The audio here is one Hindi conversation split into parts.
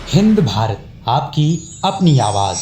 हिंद भारत, आपकी अपनी आवाज।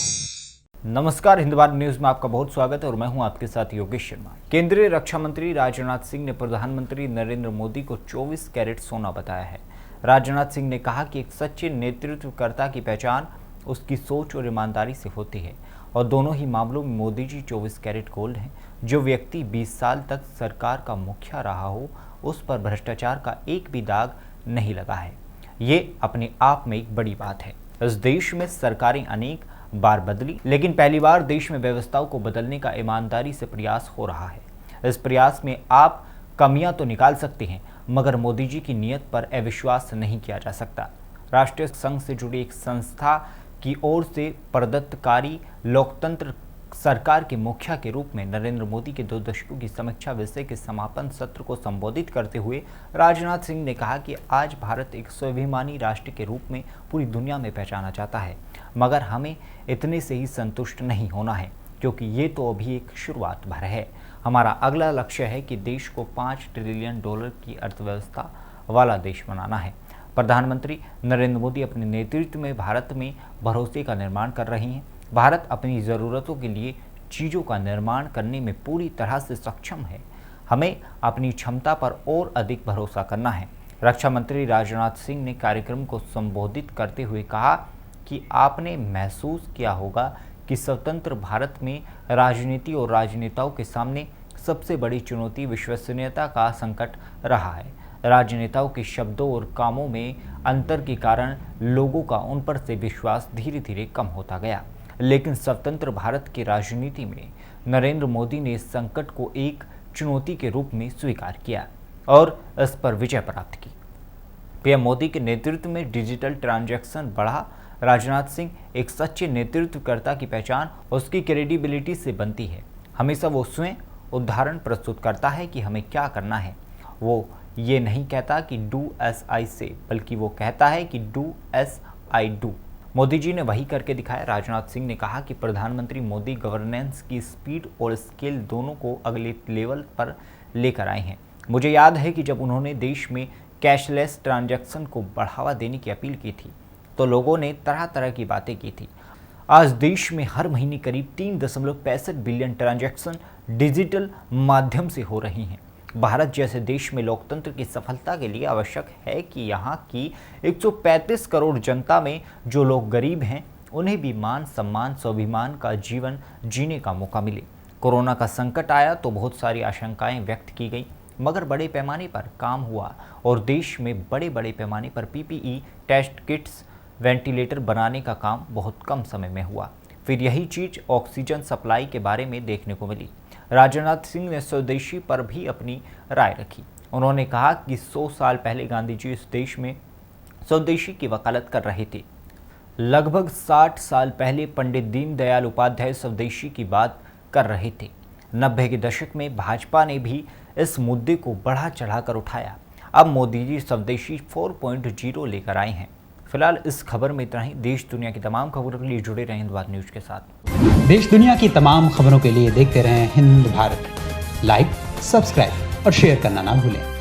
नमस्कार, हिंद भारत न्यूज में आपका बहुत स्वागत है और मैं हूं आपके साथ योगेश शर्मा। केंद्रीय रक्षा मंत्री राजनाथ सिंह ने प्रधानमंत्री नरेंद्र मोदी को 24 कैरेट सोना बताया है। राजनाथ सिंह ने कहा कि एक सच्चे नेतृत्वकर्ता की पहचान उसकी सोच और ईमानदारी से होती है और दोनों ही मामलों में मोदी जी 24 कैरेट गोल्ड हैं। जो व्यक्ति 20 साल तक सरकार का मुखिया रहा हो, उस पर भ्रष्टाचार का एक भी दाग नहीं लगा है। ये अपने आप में एक बड़ी बात है। इस देश में सरकारें अनेक बार बदली, लेकिन पहली बार देश में व्यवस्थाओं को बदलने का ईमानदारी से प्रयास हो रहा है। इस प्रयास में आप कमियां तो निकाल सकते हैं, मगर मोदी जी की नीयत पर अविश्वास नहीं किया जा सकता। राष्ट्रीय संघ से जुड़ी एक संस्था की ओर से प्रदत्त कार्य लोकतंत्र सरकार के मुखिया के रूप में नरेंद्र मोदी के 2 दशकों की समीक्षा विषय के समापन सत्र को संबोधित करते हुए राजनाथ सिंह ने कहा कि आज भारत एक स्वाभिमानी राष्ट्र के रूप में पूरी दुनिया में पहचाना जाता है, मगर हमें इतने से ही संतुष्ट नहीं होना है, क्योंकि ये तो अभी एक शुरुआत भर है। हमारा अगला लक्ष्य है कि देश को $5 ट्रिलियन की अर्थव्यवस्था वाला देश बनाना है। प्रधानमंत्री नरेंद्र मोदी अपने नेतृत्व में भारत में भरोसे का निर्माण कर रहे हैं। भारत अपनी ज़रूरतों के लिए चीज़ों का निर्माण करने में पूरी तरह से सक्षम है। हमें अपनी क्षमता पर और अधिक भरोसा करना है। रक्षा मंत्री राजनाथ सिंह ने कार्यक्रम को संबोधित करते हुए कहा कि आपने महसूस किया होगा कि स्वतंत्र भारत में राजनीति और राजनेताओं के सामने सबसे बड़ी चुनौती विश्वसनीयता का संकट रहा है। राजनेताओं के शब्दों और कामों में अंतर के कारण लोगों का उन पर से विश्वास धीरे धीरे कम होता गया, लेकिन स्वतंत्र भारत की राजनीति में नरेंद्र मोदी ने इस संकट को एक चुनौती के रूप में स्वीकार किया और इस पर विजय प्राप्त की। पीएम मोदी के नेतृत्व में डिजिटल ट्रांजैक्शन बढ़ा। राजनाथ सिंह एक सच्चे नेतृत्वकर्ता की पहचान उसकी क्रेडिबिलिटी से बनती है। हमेशा वो स्वयं उदाहरण प्रस्तुत करता है कि हमें क्या करना है। वो ये नहीं कहता कि डू एस आई से, बल्कि वो कहता है कि do as I do. Modi ji ने वही करके दिखाया। राजनाथ सिंह ने कहा कि प्रधानमंत्री मोदी गवर्नेंस की स्पीड और स्केल दोनों को अगले लेवल पर लेकर आए हैं। मुझे याद है कि जब उन्होंने देश में कैशलेस ट्रांजैक्शन को बढ़ावा देने की अपील की थी, तो लोगों ने तरह तरह की बातें की थी। आज देश में हर महीने करीब 3.65 बिलियन ट्रांजैक्शन डिजिटल माध्यम से हो रही हैं। भारत जैसे देश में लोकतंत्र की सफलता के लिए आवश्यक है कि यहाँ की 135 करोड़ जनता में जो लोग गरीब हैं, उन्हें भी मान सम्मान स्वाभिमान का जीवन जीने का मौका मिले। कोरोना का संकट आया तो बहुत सारी आशंकाएं व्यक्त की गई, मगर बड़े पैमाने पर काम हुआ और देश में बड़े पैमाने पर पीपीई टेस्ट किट्स, वेंटिलेटर बनाने का काम बहुत कम समय में हुआ। फिर यही चीज़ ऑक्सीजन सप्लाई के बारे में देखने को मिली। राजनाथ सिंह ने स्वदेशी पर भी अपनी राय रखी। उन्होंने कहा कि 100 साल पहले गांधी जी इस देश में स्वदेशी की वकालत कर रहे थे। लगभग 60 साल पहले पंडित दीनदयाल उपाध्याय स्वदेशी की बात कर रहे थे। 90 के दशक में भाजपा ने भी इस मुद्दे को बढ़ा चढ़ाकर उठाया। अब मोदी जी स्वदेशी 4.0 लेकर आए हैं। फिलहाल इस खबर में इतना ही। देश दुनिया की तमाम खबरों के लिए जुड़े रहें हिंद भारत न्यूज के साथ। देश दुनिया की तमाम खबरों के लिए देखते रहें हिंद भारत। लाइक, सब्सक्राइब और शेयर करना ना भूलें।